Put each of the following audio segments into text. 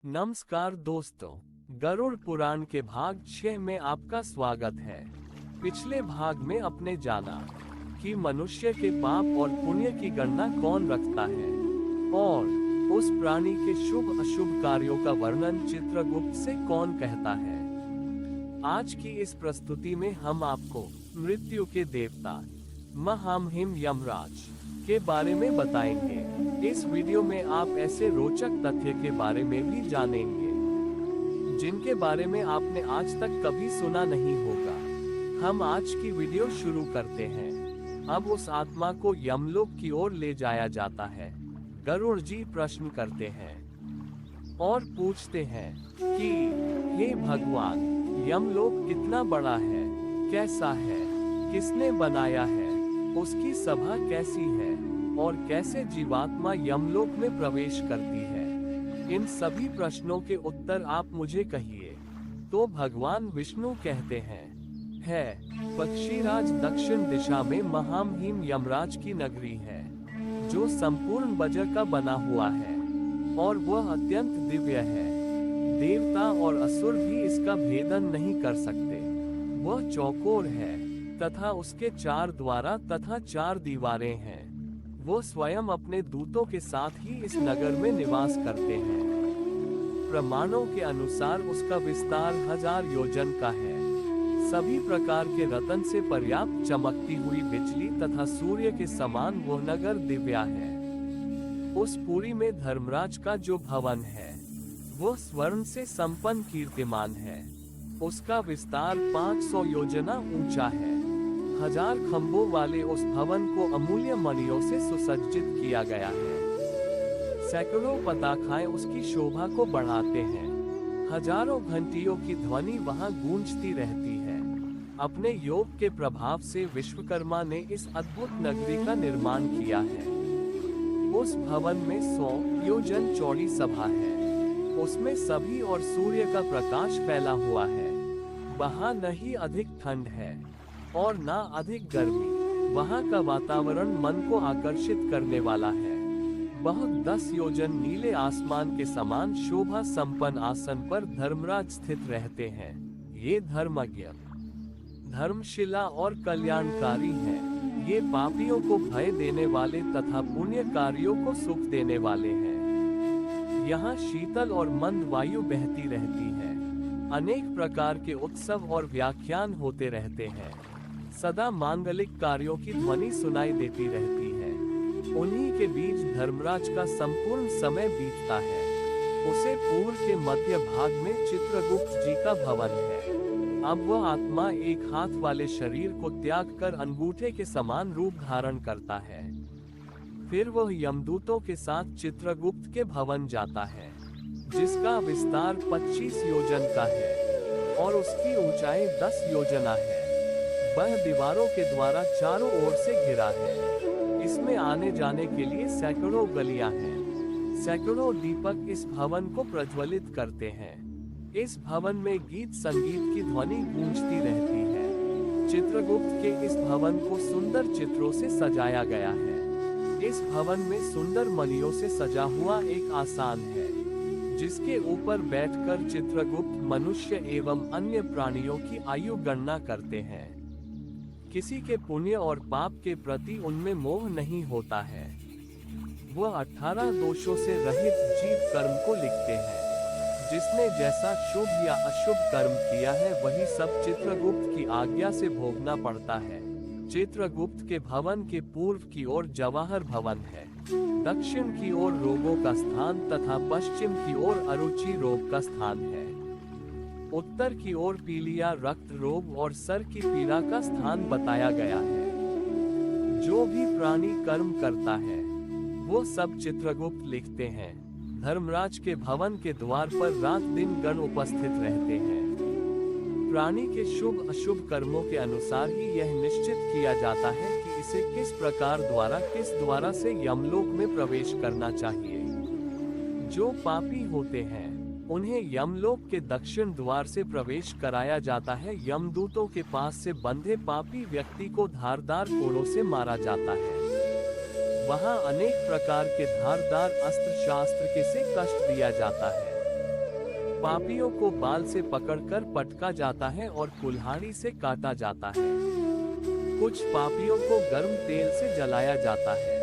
नमस्कार दोस्तों, गरुड़ पुराण के भाग 6 में आपका स्वागत है। पिछले भाग में अपने जाना कि मनुष्य के पाप और पुण्य की गणना कौन रखता है और उस प्राणी के शुभ अशुभ कार्यों का वर्णन चित्रगुप्त से कौन कहता है। आज की इस प्रस्तुति में हम आपको मृत्यु के देवता महामहिम यमराज के बारे में बताएंगे। इस वीडियो में आप ऐसे रोचक तथ्य के बारे में भी जानेंगे जिनके बारे में आपने आज तक कभी सुना नहीं होगा। हम आज की वीडियो शुरू करते हैं। अब उस आत्मा को यमलोक की ओर ले जाया जाता है। गरुड़ जी प्रश्न करते हैं और पूछते हैं कि हे भगवान, यमलोक कितना बड़ा है, कैसा है, किसने बनाया है, उसकी सभा कैसी है और कैसे जीवात्मा यमलोक में प्रवेश करती है। इन सभी प्रश्नों के उत्तर आप मुझे कहिए। तो भगवान विष्णु कहते हैं, पक्षीराज दक्षिण दिशा में महामहिम यमराज की नगरी है जो संपूर्ण वज्र का बना हुआ है और वह अत्यंत दिव्य है। देवता और असुर भी इसका भेदन नहीं कर सकते। वह चौकोर है तथा उसके 4 द्वारा तथा 4 दीवारें हैं। वो स्वयं अपने दूतों के साथ ही इस नगर में निवास करते हैं। प्रमाणों के अनुसार उसका विस्तार 1000 योजन का है। सभी प्रकार के रत्न से पर्याप्त चमकती हुई बिजली तथा सूर्य के समान वो नगर दिव्या है। उस पुरी में धर्मराज का जो भवन है वो स्वर्ण से संपन्न कीर्तिमान है। उसका विस्तार 500 योजना ऊंचा है। 1000 खंभों वाले उस भवन को अमूल्य मणियों से सुसज्जित किया गया है। सैकड़ों पताखाएं उसकी शोभा को बढ़ाते हैं। हजारों घंटियों की ध्वनि वहां गूंजती रहती है। अपने योग के प्रभाव से विश्वकर्मा ने इस अद्भुत नगरी का निर्माण किया है। उस भवन में 100 योजन चौड़ी सभा है। उसमें सभी और सूर्य का प्रकाश फैला हुआ है। वहां न ही अधिक ठंड है और ना अधिक गर्मी। वहां का वातावरण मन को आकर्षित करने वाला है। बहुत 10 योजन नीले आसमान के समान शोभा संपन्न आसन पर धर्मराज स्थित रहते हैं। ये धर्मज्ञ, धर्मशिला और कल्याणकारी हैं। ये पापियों को भय देने वाले तथा पुण्य कार्यों को सुख देने वाले हैं। यहाँ शीतल और मंद वायु बहती रहती है। अनेक प्रकार के उत्सव और व्याख्यान होते रहते हैं। सदा मांगलिक कार्यों की ध्वनि सुनाई देती रहती है। उन्हीं के बीच धर्मराज का संपूर्ण समय बीतता है। उसे पूर्व के मध्य भाग में चित्रगुप्त जी का भवन है। अब वह आत्मा एक हाथ वाले शरीर को त्याग कर अंगूठे के समान रूप धारण करता है। फिर वह यमदूतों के साथ चित्रगुप्त के भवन जाता है जिसका विस्तार 25 योजन का है और उसकी ऊंचाई 10 योजना है। वह दीवारों के द्वारा चारों ओर से घिरा है। इसमें आने जाने के लिए सैकड़ों गलियां हैं। सैकड़ों दीपक इस भवन को प्रज्वलित करते हैं। इस भवन में गीत संगीत की ध्वनि गूंजती रहती है। चित्रगुप्त के इस भवन को सुंदर चित्रों से सजाया गया है। इस भवन में सुंदर मणियों से सजा हुआ एक आसन है जिसके ऊपर बैठकर चित्रगुप्त मनुष्य एवं अन्य प्राणियों की आयु गणना करते हैं। किसी के पुण्य और पाप के प्रति उनमें मोह नहीं होता है। वह 18 दोषों से रहित जीव कर्म को लिखते हैं। जिसने जैसा शुभ या अशुभ कर्म किया है वही सब चित्रगुप्त की आज्ञा से भोगना पड़ता है। चित्रगुप्त के भवन के पूर्व की ओर जवाहर भवन है। दक्षिण की ओर रोगों का स्थान तथा पश्चिम की ओर अरुचि रोग का स्थान है। उत्तर की ओर पीलिया रक्त रोग और सर की पीड़ा का स्थान बताया गया है। जो भी प्राणी कर्म करता है वो सब चित्रगुप्त लिखते हैं। धर्मराज के भवन के द्वार पर रात दिन गण उपस्थित रहते हैं। प्राणी के शुभ अशुभ कर्मों के अनुसार ही यह निश्चित किया जाता है कि इसे किस प्रकार किस द्वारा से यमलोक में प्रवेश करना चाहिए। जो पापी होते हैं उन्हें यमलोक के दक्षिण द्वार से प्रवेश कराया जाता है। यमदूतों के पास से बंधे पापी व्यक्ति को धारदार कोड़ों से मारा जाता है। वहां अनेक प्रकार के धारदार अस्त्र शास्त्र के से कष्ट दिया जाता है। पापियों को बाल से पकड़कर पटका जाता है और कुल्हाड़ी से काटा जाता है। कुछ पापियों को गर्म तेल से जलाया जाता है।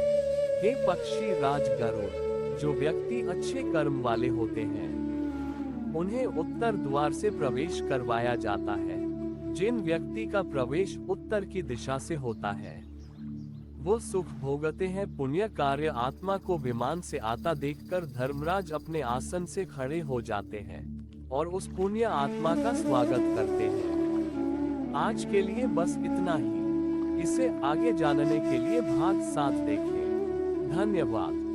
हे पक्षी राज गरुड़, जो व्यक्ति अच्छे कर्म वाले होते हैं, उन्हें उत्तर द्वार से प्रवेश करवाया जाता है। जिन व्यक्ति का प्रवेश उत्तर की दिशा से होता है, वो सुख भोगते हैं। पुण्य कार्य आत्मा को विमान से आता देखकर धर्मराज अपने आसन से खड़े हो जाते हैं और उस पुण्य आत्मा का स्वागत करते हैं। आज के लिए बस इतना ही। इसे आगे जानने के लिए भाग 7 देखें। धन्यवाद।